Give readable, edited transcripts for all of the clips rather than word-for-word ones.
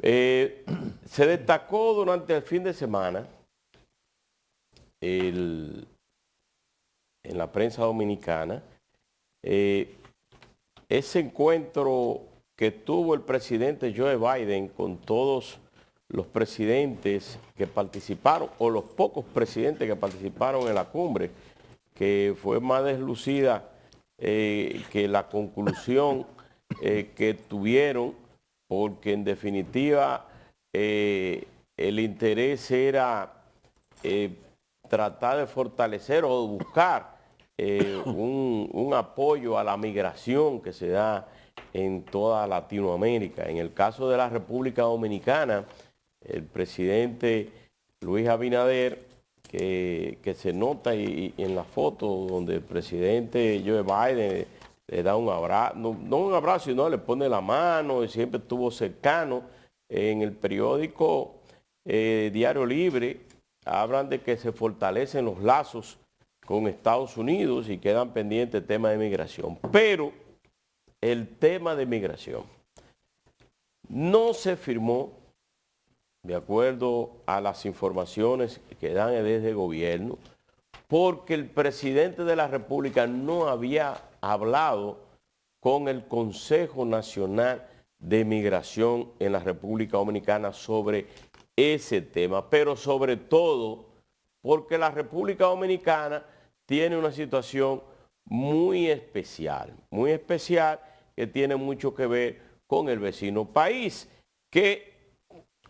Eh, Se destacó durante el fin de semana en la prensa dominicana ese encuentro que tuvo el presidente Joe Biden con todos los presidentes que participaron, o los pocos presidentes que participaron en la cumbre, que fue más deslucida que la conclusión que tuvieron, porque en definitiva el interés era eh, tratar de fortalecer o buscar un apoyo a la migración que se da en toda Latinoamérica. En el caso de la República Dominicana, el presidente Luis Abinader, que se nota y en la foto donde el presidente Joe Biden le da un abrazo, no un abrazo, sino le pone la mano y siempre estuvo cercano. En el periódico Diario Libre hablan de que se fortalecen los lazos con Estados Unidos y quedan pendientes el tema de migración. Pero el tema de migración no se firmó, de acuerdo a las informaciones que dan desde el gobierno, porque el presidente de la República no había hablado con el Consejo Nacional de Migración en la República Dominicana sobre ese tema, pero sobre todo porque la República Dominicana tiene una situación muy especial que tiene mucho que ver con el vecino país, que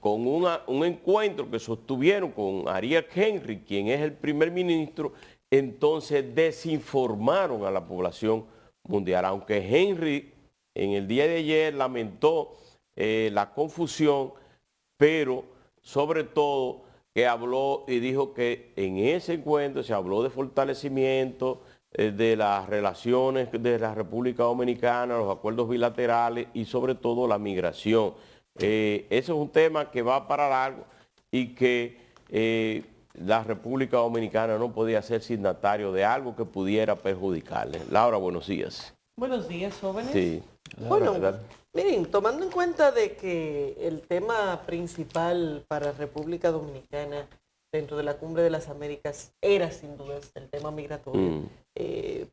con un encuentro que sostuvieron con Ariel Henry, quien es el primer ministro, entonces desinformaron a la población mundial. Aunque Henry en el día de ayer lamentó la confusión, pero sobre todo que habló y dijo que en ese encuentro se habló de fortalecimiento de las relaciones de la República Dominicana, los acuerdos bilaterales y sobre todo la migración. Ese es un tema que va para largo y que la República Dominicana no podía ser signatario de algo que pudiera perjudicarle. Laura, buenos días. Buenos días, jóvenes. Sí. Bueno, Laura, miren, tomando en cuenta de que el tema principal para República Dominicana dentro de la Cumbre de las Américas era sin duda el tema migratorio,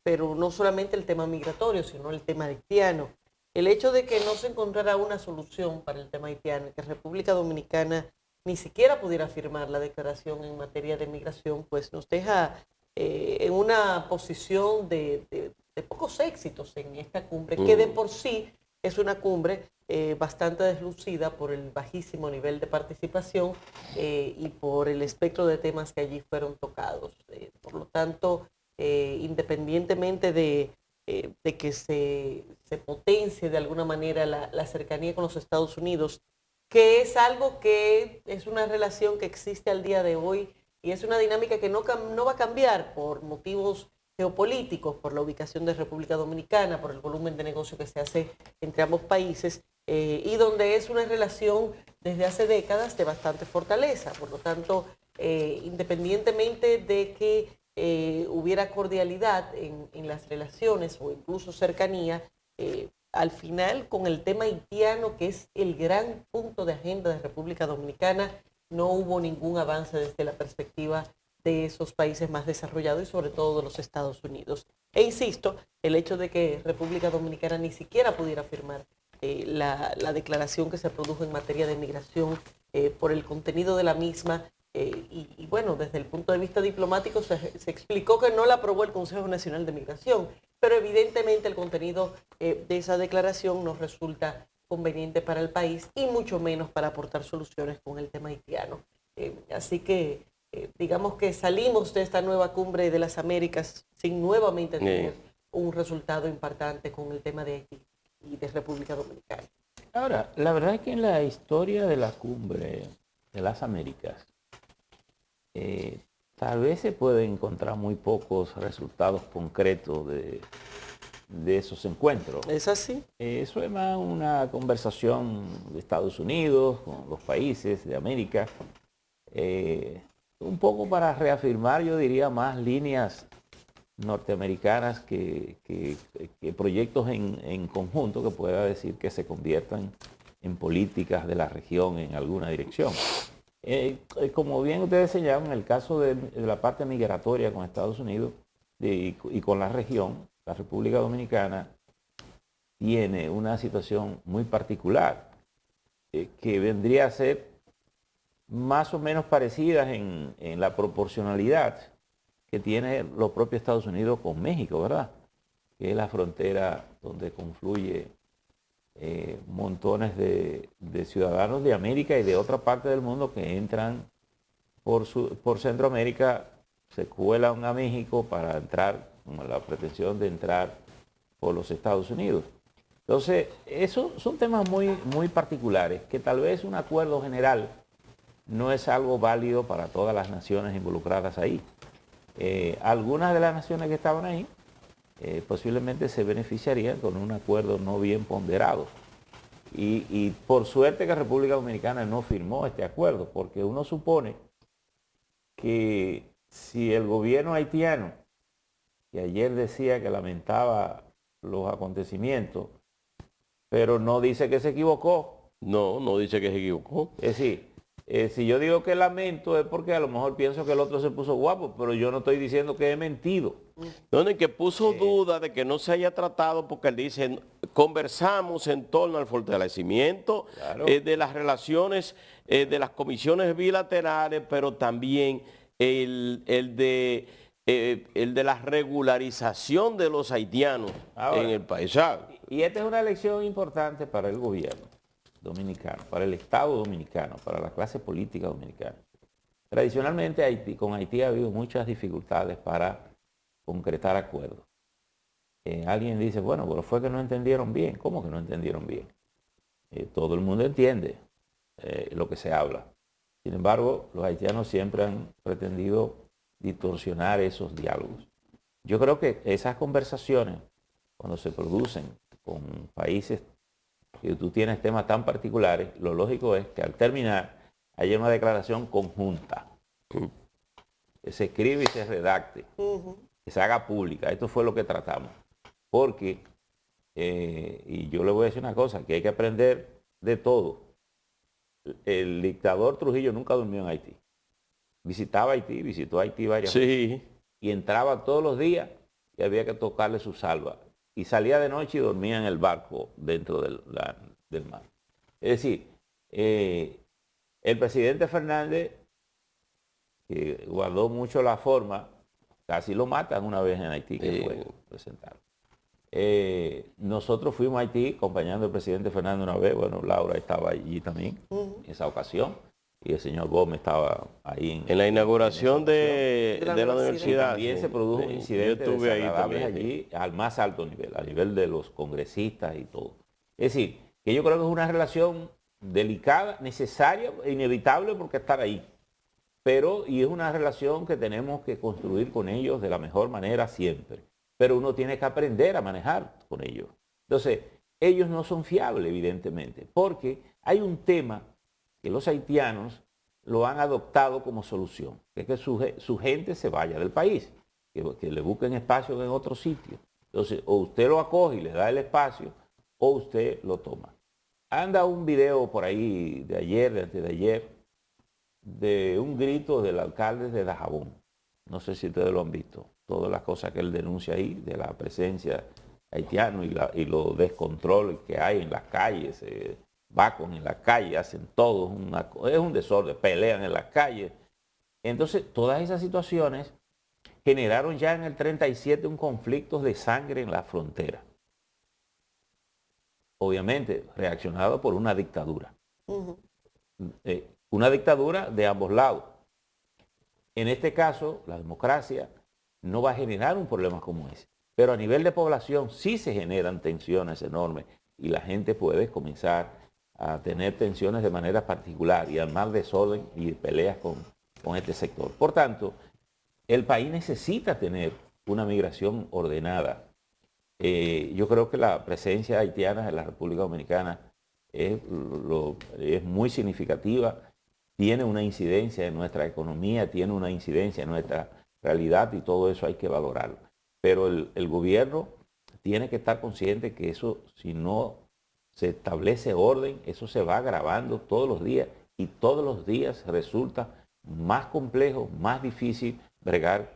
pero no solamente el tema migratorio, sino el tema haitiano. El hecho de que no se encontrara una solución para el tema haitiano y que República Dominicana ni siquiera pudiera firmar la declaración en materia de migración, pues nos deja en una posición de pocos éxitos en esta cumbre, que de por sí es una cumbre bastante deslucida por el bajísimo nivel de participación y por el espectro de temas que allí fueron tocados. Por lo tanto, independientemente de que se potencie de alguna manera la cercanía con los Estados Unidos, que es algo que es una relación que existe al día de hoy y es una dinámica que no va a cambiar por motivos geopolíticos, por la ubicación de República Dominicana, por el volumen de negocio que se hace entre ambos países, y donde es una relación desde hace décadas de bastante fortaleza. Por lo tanto, independientemente de que hubiera cordialidad en las relaciones o incluso cercanía, al final con el tema haitiano, que es el gran punto de agenda de República Dominicana, no hubo ningún avance desde la perspectiva de esos países más desarrollados y sobre todo de los Estados Unidos. E insisto, el hecho de que República Dominicana ni siquiera pudiera firmar la declaración que se produjo en materia de migración por el contenido de la misma, y bueno, desde el punto de vista diplomático se explicó que no la aprobó el Consejo Nacional de Migración, pero evidentemente el contenido de esa declaración no resulta conveniente para el país y mucho menos para aportar soluciones con el tema haitiano. Así que digamos que salimos de esta nueva cumbre de las Américas sin nuevamente tener un resultado importante con el tema de Haití y de República Dominicana. Ahora, la verdad es que en la historia de la cumbre de las Américas, tal vez se pueden encontrar muy pocos resultados concretos de esos encuentros. ¿Es así? Eso es más una conversación de Estados Unidos con los países de América, un poco para reafirmar, yo diría, más líneas norteamericanas que proyectos en conjunto que pueda decir que se conviertan en políticas de la región en alguna dirección. Como bien ustedes señalan, en el caso de la parte migratoria con Estados Unidos y con la región, la República Dominicana tiene una situación muy particular que vendría a ser más o menos parecidas en la proporcionalidad que tiene los propios Estados Unidos con México, ¿verdad? Que es la frontera donde confluye montones de ciudadanos de América y de otra parte del mundo que entran por Centroamérica, se cuelan a México para entrar, con la pretensión de entrar por los Estados Unidos. Entonces, esos son temas muy particulares, que tal vez un acuerdo general no es algo válido para todas las naciones involucradas ahí. Algunas de las naciones que estaban ahí posiblemente se beneficiarían con un acuerdo no bien ponderado. Y por suerte que República Dominicana no firmó este acuerdo, porque uno supone que si el gobierno haitiano, que ayer decía que lamentaba los acontecimientos, pero no dice que se equivocó. No, no dice que se equivocó. Es decir, si yo digo que lamento es porque a lo mejor pienso que el otro se puso guapo, pero yo no estoy diciendo que he mentido. Donde que puso duda de que no se haya tratado porque él dice, conversamos en torno al fortalecimiento de las relaciones de las comisiones bilaterales, pero también el de la regularización de los haitianos en el país. Y esta es una elección importante para el gobierno dominicano, para el Estado dominicano, para la clase política dominicana. Tradicionalmente con Haití ha habido muchas dificultades para concretar acuerdos. Alguien dice, bueno, pero fue que no entendieron bien. ¿Cómo que no entendieron bien? Todo el mundo entiende lo que se habla. Sin embargo, los haitianos siempre han pretendido distorsionar esos diálogos. Yo creo que esas conversaciones, cuando se producen con países que tú tienes temas tan particulares, lo lógico es que al terminar haya una declaración conjunta, que se escribe y se redacte, que se haga pública. Esto fue lo que tratamos. Porque, y yo le voy a decir una cosa, que hay que aprender de todo. El dictador Trujillo nunca durmió en Haití. Visitaba Haití, visitó Haití varias veces. Y entraba todos los días y había que tocarle su salva. Y salía de noche y dormía en el barco dentro del mar. Es decir, el presidente Fernández, que guardó mucho la forma, casi lo matan una vez en Haití, que fue presentado. Nosotros fuimos a Haití acompañando al presidente Fernández una vez. Bueno, Laura estaba allí también en esa ocasión. Y el señor Gómez estaba ahí en la inauguración de la universidad. También se produjo un incidente desagradable allí al más alto nivel, a nivel de los congresistas y todo. Es decir, que yo creo que es una relación delicada, necesaria, inevitable porque estar ahí. Y es una relación que tenemos que construir con ellos de la mejor manera siempre. Pero uno tiene que aprender a manejar con ellos. Entonces, ellos no son fiables, evidentemente, porque hay un tema que los haitianos lo han adoptado como solución, que es que su gente se vaya del país, que le busquen espacio en otro sitio. Entonces, o usted lo acoge y le da el espacio, o usted lo toma. Anda un video por ahí de ayer, de antes de ayer, de un grito del alcalde de Dajabón. No sé si ustedes lo han visto. Todas las cosas que él denuncia ahí, de la presencia haitiana y los descontroles que hay en las calles, vacos en la calle, hacen todo, es un desorden, pelean en las calles. Entonces, todas esas situaciones generaron ya en el 37 un conflicto de sangre en la frontera. Obviamente, reaccionado por una dictadura. Una dictadura de ambos lados. En este caso, la democracia no va a generar un problema como ese. Pero a nivel de población sí se generan tensiones enormes y la gente puede comenzar a tener tensiones de manera particular y armar desorden y peleas con este sector. Por tanto, el país necesita tener una migración ordenada. Yo creo que la presencia haitiana en la República Dominicana es muy significativa, tiene una incidencia en nuestra economía, tiene una incidencia en nuestra realidad y todo eso hay que valorarlo. Pero el gobierno tiene que estar consciente que eso, si no se establece orden, eso se va agravando todos los días y todos los días resulta más complejo, más difícil bregar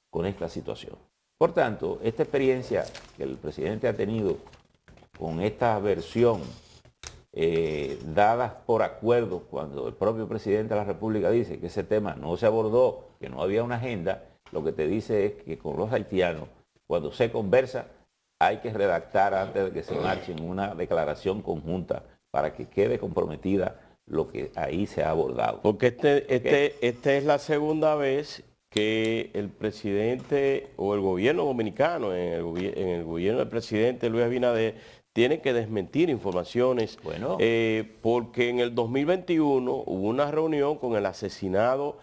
con esta situación. Por tanto, esta experiencia que el presidente ha tenido con esta versión dada por acuerdo, cuando el propio presidente de la República dice que ese tema no se abordó, que no había una agenda, lo que te dice es que con los haitianos, cuando se conversa, hay que redactar antes de que se marchen una declaración conjunta para que quede comprometida lo que ahí se ha abordado. Porque esta es la segunda vez que el presidente o el gobierno dominicano, en el gobierno del presidente Luis Abinader, tiene que desmentir informaciones, porque en el 2021 hubo una reunión con el asesinado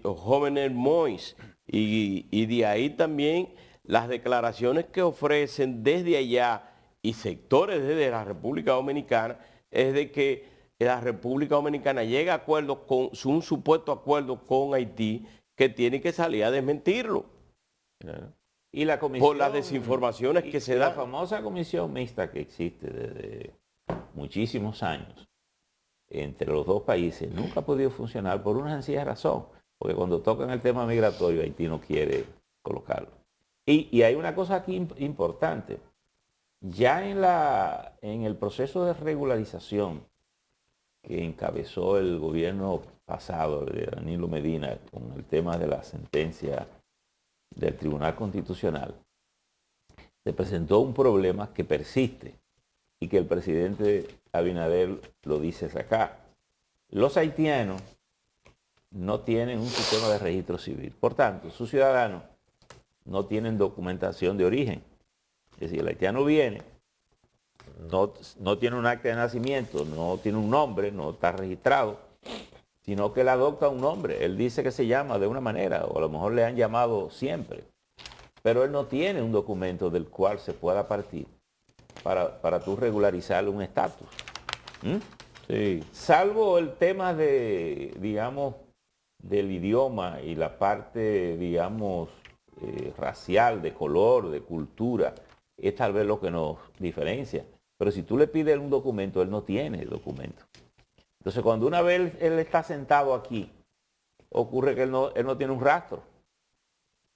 Jovenel Moïse y de ahí también las declaraciones que ofrecen desde allá y sectores desde la República Dominicana es de que la República Dominicana llega a acuerdo con un supuesto acuerdo con Haití que tiene que salir a desmentirlo. Y la comisión, por las desinformaciones que se dan. La famosa comisión mixta que existe desde muchísimos años entre los dos países nunca ha podido funcionar por una sencilla razón, porque cuando tocan el tema migratorio Haití no quiere colocarlo. Y hay una cosa aquí importante. Ya en el proceso de regularización que encabezó el gobierno pasado de Danilo Medina con el tema de la sentencia del Tribunal Constitucional, se presentó un problema que persiste y que el presidente Abinader lo dice acá. Los haitianos no tienen un sistema de registro civil. Por tanto, sus ciudadanos no tienen documentación de origen. Es decir, el haitiano viene, no tiene un acta de nacimiento, no tiene un nombre, no está registrado, sino que él adopta un nombre. Él dice que se llama de una manera, o a lo mejor le han llamado siempre, pero él no tiene un documento del cual se pueda partir para tú regularizarle un estatus. Sí. Salvo el tema de, digamos, del idioma y la parte, digamos, racial, de color, de cultura, es tal vez lo que nos diferencia. Pero si tú le pides un documento, él no tiene el documento. Entonces, cuando una vez él está sentado aquí, ocurre que él no tiene un rastro.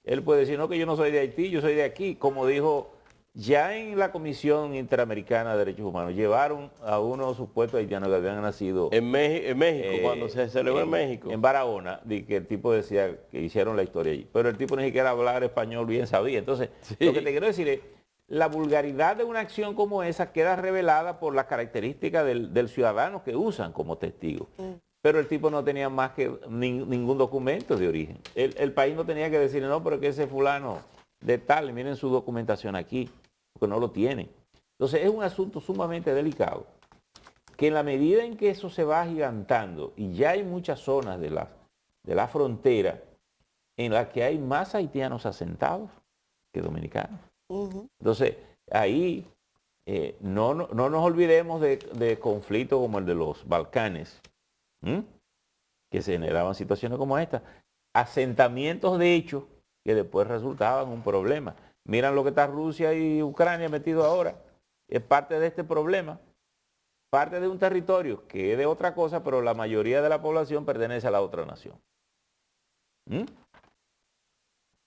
Él puede decir, no, que yo no soy de Haití, yo soy de aquí. Como dijo, ya en la Comisión Interamericana de Derechos Humanos, llevaron a unos supuestos haitianos que habían nacido en México, cuando se celebró en México. En Barahona, que el tipo decía que hicieron la historia allí. Pero el tipo ni siquiera hablar español bien sabía. Entonces, lo que te quiero decir es, la vulgaridad de una acción como esa queda revelada por las características del ciudadano que usan como testigo. Pero el tipo no tenía más que ningún documento de origen. El país no tenía que decirle, no, pero que ese fulano de tal, miren su documentación aquí, porque no lo tienen. Entonces es un asunto sumamente delicado, que en la medida en que eso se va agigantando, y ya hay muchas zonas de la frontera en las que hay más haitianos asentados que dominicanos. Entonces, ahí no nos olvidemos de conflictos como el de los Balcanes, que se generaban situaciones como esta. Asentamientos de hecho que después resultaban un problema. Miran lo que está Rusia y Ucrania metidos ahora. Es parte de este problema. Parte de un territorio que es de otra cosa, pero la mayoría de la población pertenece a la otra nación.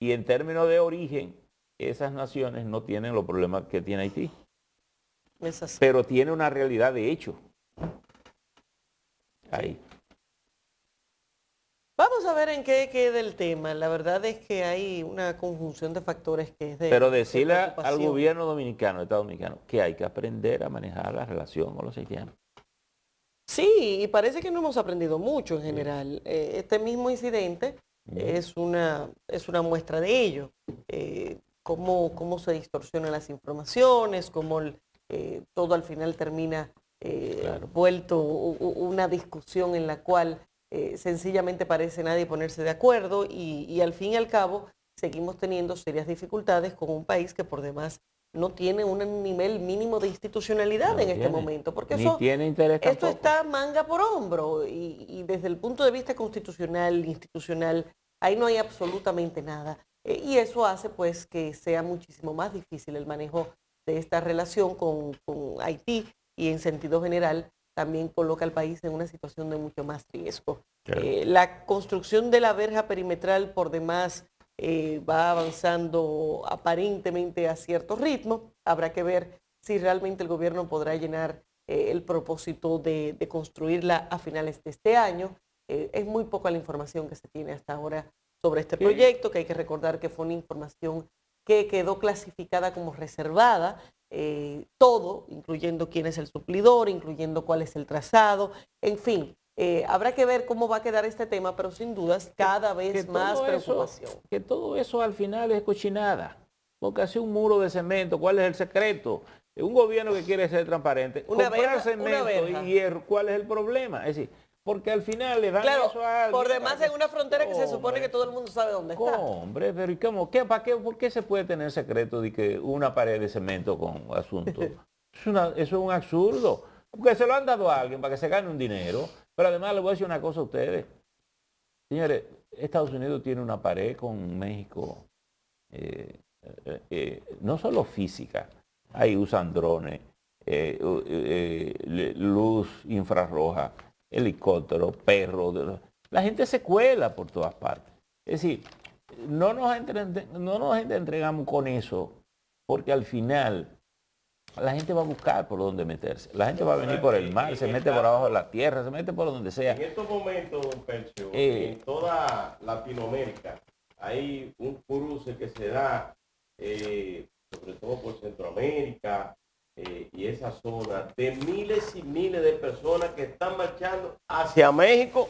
Y en términos de origen, esas naciones no tienen los problemas que tiene Haití. Pero tiene una realidad de hecho. Ahí. Vamos a ver en qué queda el tema. La verdad es que hay una conjunción de factores que es de... Pero decirle al gobierno dominicano, Estado dominicano, que hay que aprender a manejar la relación con los haitianos. Sí, y parece que no hemos aprendido mucho en general. Este mismo incidente es una muestra de ello. Cómo se distorsionan las informaciones, cómo todo al final termina vuelto una discusión en la cual sencillamente parece nadie ponerse de acuerdo y al fin y al cabo seguimos teniendo serias dificultades con un país que por demás no tiene un nivel mínimo de institucionalidad en este momento, porque eso, tiene interés esto está manga por hombro y desde el punto de vista constitucional, institucional, ahí no hay absolutamente nada. Y eso hace pues que sea muchísimo más difícil el manejo de esta relación con Haití, y en sentido general también coloca al país en una situación de mucho más riesgo. Claro. La construcción de la verja perimetral por demás va avanzando aparentemente a cierto ritmo. Habrá que ver si realmente el gobierno podrá llenar el propósito de construirla a finales de este año. Es muy poca la información que se tiene hasta ahora sobre este proyecto, que hay que recordar que fue una información que quedó clasificada como reservada, todo, incluyendo quién es el suplidor, incluyendo cuál es el trazado, en fin. Habrá que ver cómo va a quedar este tema, pero sin dudas cada vez más preocupación. Que todo eso al final es cochinada, porque hace un muro de cemento, ¿cuál es el secreto? Un gobierno que quiere ser transparente, comprar cemento y hierro, ¿cuál es el problema? Es decir, porque al final le dan eso a alguien. Por demás en una frontera que se supone que todo el mundo sabe dónde está. Hombre, pero ¿y cómo? ¿Por qué se puede tener secreto de que una pared de cemento con asunto? Eso es un absurdo. Porque se lo han dado a alguien para que se gane un dinero. Pero además le voy a decir una cosa a ustedes. Señores, Estados Unidos tiene una pared con México, no solo física, ahí usan drones, luz infrarroja, helicópteros, perros. La gente se cuela por todas partes. Es decir, no nos entregamos con eso, porque al final la gente va a buscar por dónde meterse. La gente va a venir por el mar, se mete por abajo de la tierra, se mete por donde sea. En estos momentos, don Percio, en toda Latinoamérica hay un cruce que se da, sobre todo por Centroamérica y esa zona, de miles y miles de personas que están marchando hacia México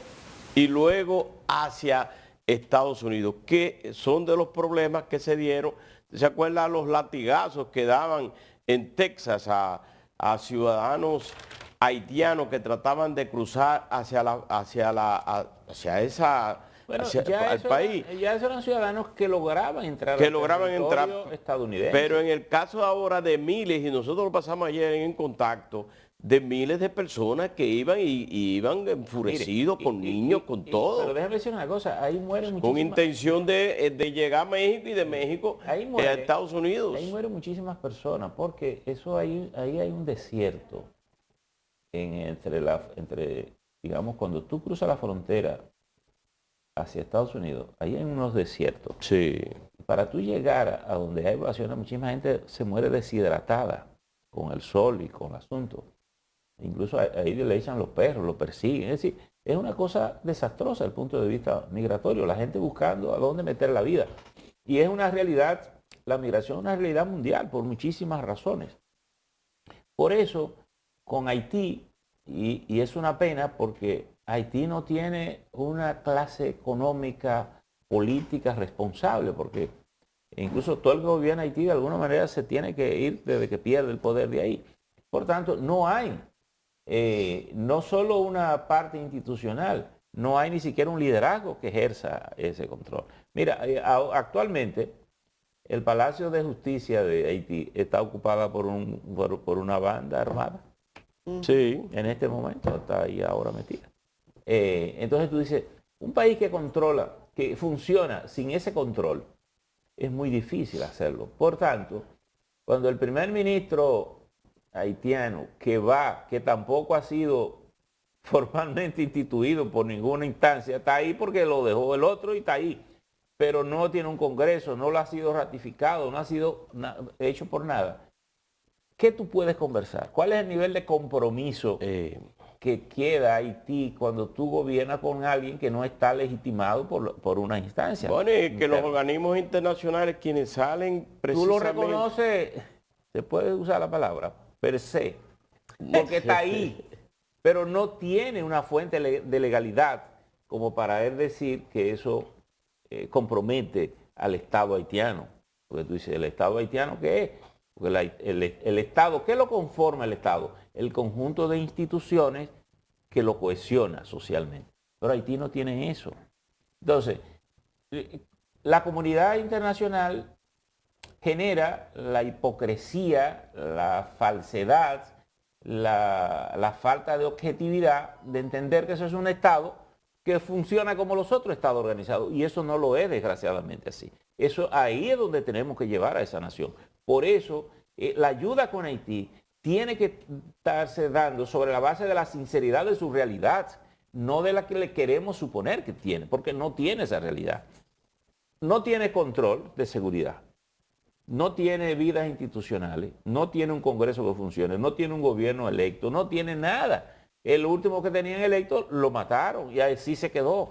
y luego hacia Estados Unidos, que son de los problemas que se dieron. ¿Se acuerdan los latigazos que daban en Texas a ciudadanos haitianos que trataban de cruzar hacia el país? Ya esos eran ciudadanos que lograban entrar al territorio estadounidense. Pero en el caso ahora de miles, y nosotros lo pasamos ayer en contacto, de miles de personas que iban y iban enfurecidos, con niños, con todo. Pero déjame decir una cosa, ahí mueren muchísimas... Con intención de llegar a México y de México a Estados Unidos. Ahí mueren muchísimas personas, porque ahí hay un desierto entre, digamos, cuando tú cruzas la frontera hacia Estados Unidos, ahí hay unos desiertos. Sí. Para tú llegar a donde hay evasiones, muchísima gente se muere deshidratada con el sol y con el asunto. Incluso ahí le echan los perros, lo persiguen. Es decir, es una cosa desastrosa desde el punto de vista migratorio. La gente buscando a dónde meter la vida. Y es una realidad, la migración es una realidad mundial por muchísimas razones. Por eso, con Haití, y es una pena porque Haití no tiene una clase económica, política responsable, porque incluso todo el que gobierna Haití de alguna manera se tiene que ir desde que pierde el poder de ahí. Por tanto, no hay no solo una parte institucional, no hay ni siquiera un liderazgo que ejerza ese control. Mira, actualmente el Palacio de Justicia de Haití está ocupada por una banda armada. Sí. En este momento está ahí ahora metida. Entonces tú dices, un país que controla, que funciona sin ese control, es muy difícil hacerlo. Por tanto, cuando el primer ministro haitiano que tampoco ha sido formalmente instituido por ninguna instancia, está ahí porque lo dejó el otro y está ahí, pero no tiene un congreso, no lo ha sido ratificado, no ha sido hecho por nada. ¿Qué tú puedes conversar? ¿Cuál es el nivel de compromiso que queda Haití cuando tú gobiernas con alguien que no está legitimado por una instancia? Bueno, y que los organismos internacionales quienes salen precisamente... Tú lo reconoces, se puede usar la palabra, per se, porque está ahí, pero no tiene una fuente de legalidad como para él decir que eso compromete al Estado haitiano. Porque tú dices, ¿el Estado haitiano qué es? Porque el Estado, ¿qué lo conforma el Estado? El conjunto de instituciones que lo cohesiona socialmente. Pero Haití no tiene eso. Entonces, la comunidad internacional genera la hipocresía, la falsedad, la falta de objetividad de entender que eso es un Estado que funciona como los otros Estados organizados. Y eso no lo es, desgraciadamente, así. Eso ahí es donde tenemos que llevar a esa nación. Por eso, la ayuda con Haití tiene que estarse dando sobre la base de la sinceridad de su realidad, no de la que le queremos suponer que tiene, porque no tiene esa realidad. No tiene control de seguridad, no tiene vidas institucionales, no tiene un Congreso que funcione, no tiene un gobierno electo, no tiene nada. El último que tenían electo lo mataron y así se quedó.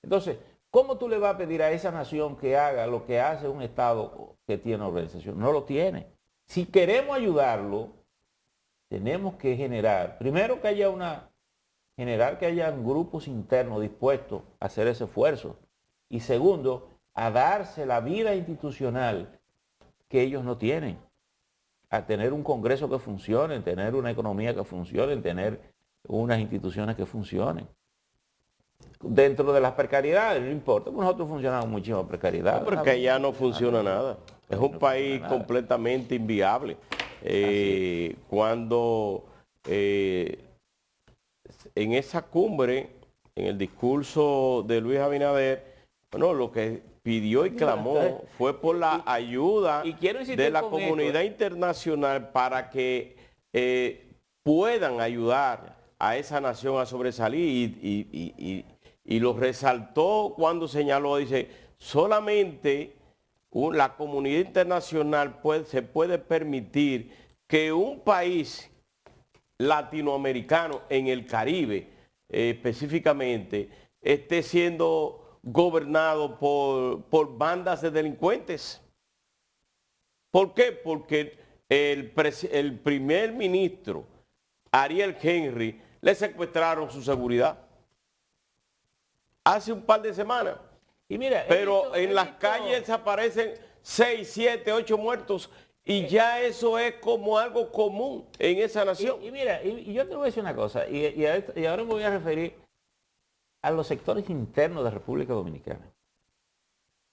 Entonces, ¿cómo tú le vas a pedir a esa nación que haga lo que hace un Estado que tiene organización? No lo tiene. Si queremos ayudarlo, tenemos que generar, primero que haya grupos internos dispuestos a hacer ese esfuerzo. Y segundo, a darse la vida institucional que ellos no tienen. A tener un Congreso que funcione, tener una economía que funcione, tener unas instituciones que funcionen. Dentro de las precariedades, no importa, porque nosotros funcionamos muchísimo precariedad. No, porque ya no funciona nada. Es un país completamente inviable. Cuando en esa cumbre, en el discurso de Luis Abinader, bueno, lo que pidió y clamó fue por la ayuda de la comunidad internacional para que puedan ayudar a esa nación a sobresalir y lo resaltó cuando señaló, dice, solamente la comunidad internacional se puede permitir que un país latinoamericano en el Caribe específicamente esté siendo gobernado por bandas de delincuentes. ¿Por qué? Porque el primer ministro Ariel Henry le secuestraron su seguridad hace un par de semanas. Y mira, pero en las calles aparecen 6, 7, 8 muertos y ya eso es como algo común en esa nación. Y mira, y yo te voy a decir una cosa, y ahora me voy a referir a los sectores internos de República Dominicana.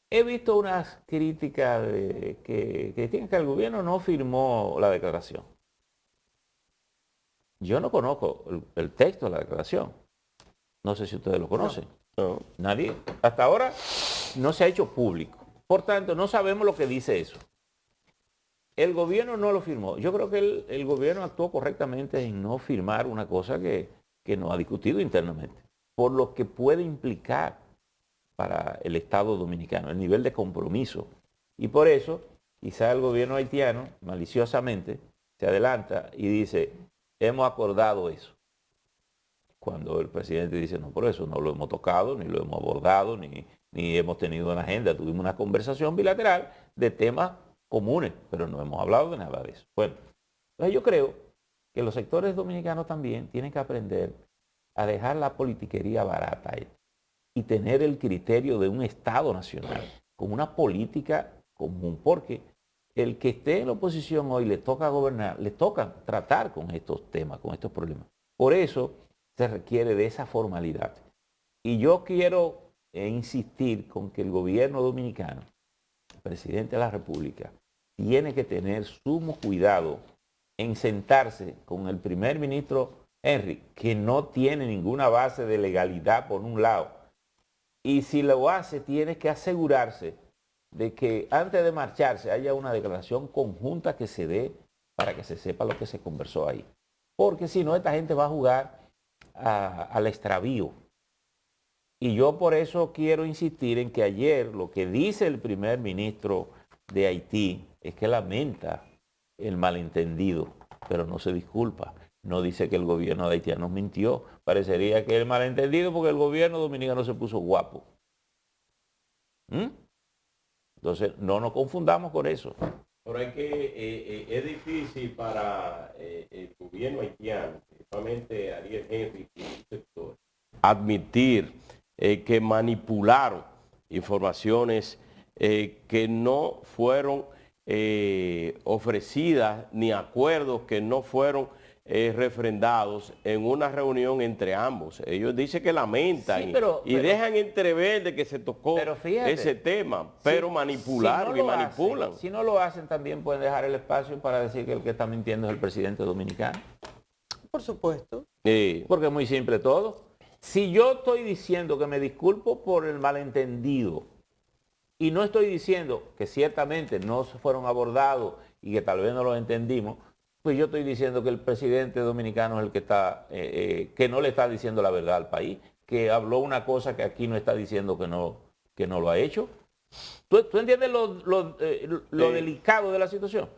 He visto unas críticas que critican que el gobierno no firmó la declaración. Yo no conozco el texto de la declaración. No sé si ustedes lo conocen. No, nadie. Hasta ahora no se ha hecho público. Por tanto, no sabemos lo que dice eso. El gobierno no lo firmó. Yo creo que el gobierno actuó correctamente en no firmar una cosa que no ha discutido internamente, por lo que puede implicar para el Estado dominicano, el nivel de compromiso. Y por eso, quizá el gobierno haitiano, maliciosamente, se adelanta y dice, hemos acordado eso. Cuando el presidente dice, no, por eso no lo hemos tocado, ni lo hemos abordado, ni hemos tenido una agenda. Tuvimos una conversación bilateral de temas comunes, pero no hemos hablado de nada de eso. Bueno, entonces yo creo que los sectores dominicanos también tienen que aprender a dejar la politiquería barata y tener el criterio de un Estado nacional, con una política común, porque el que esté en la oposición hoy le toca gobernar, le toca tratar con estos temas, con estos problemas. Por eso se requiere de esa formalidad. Y yo quiero insistir con que el gobierno dominicano, el presidente de la República, tiene que tener sumo cuidado en sentarse con el primer ministro Henry, que no tiene ninguna base de legalidad por un lado. Y si lo hace, tiene que asegurarse de que antes de marcharse haya una declaración conjunta que se dé para que se sepa lo que se conversó ahí. Porque si no, esta gente va a jugar al extravío. Y yo por eso quiero insistir en que ayer lo que dice el primer ministro de Haití es que lamenta el malentendido, pero no se disculpa. No dice que el gobierno de Haití nos mintió. Parecería que el malentendido porque el gobierno dominicano se puso guapo. Entonces, no nos confundamos con eso. Pero es que es difícil para el gobierno haitiano, principalmente Ariel Henry y su sector, admitir que manipularon informaciones que no fueron ofrecidas, ni acuerdos que no fueron refrendados en una reunión entre ambos. Ellos dicen que lamentan y dejan entrever de que se tocó ese tema, pero manipularon y manipulan. Si no lo hacen, también pueden dejar el espacio para decir que el que está mintiendo es el presidente dominicano. Por supuesto. Porque es muy simple todo. Si yo estoy diciendo que me disculpo por el malentendido y no estoy diciendo que ciertamente no se fueron abordados y que tal vez no lo entendimos, Pues yo estoy diciendo que el presidente dominicano es el que está, que no le está diciendo la verdad al país, que habló una cosa que aquí no está diciendo que no lo ha hecho. ¿Tú entiendes lo delicado de la situación?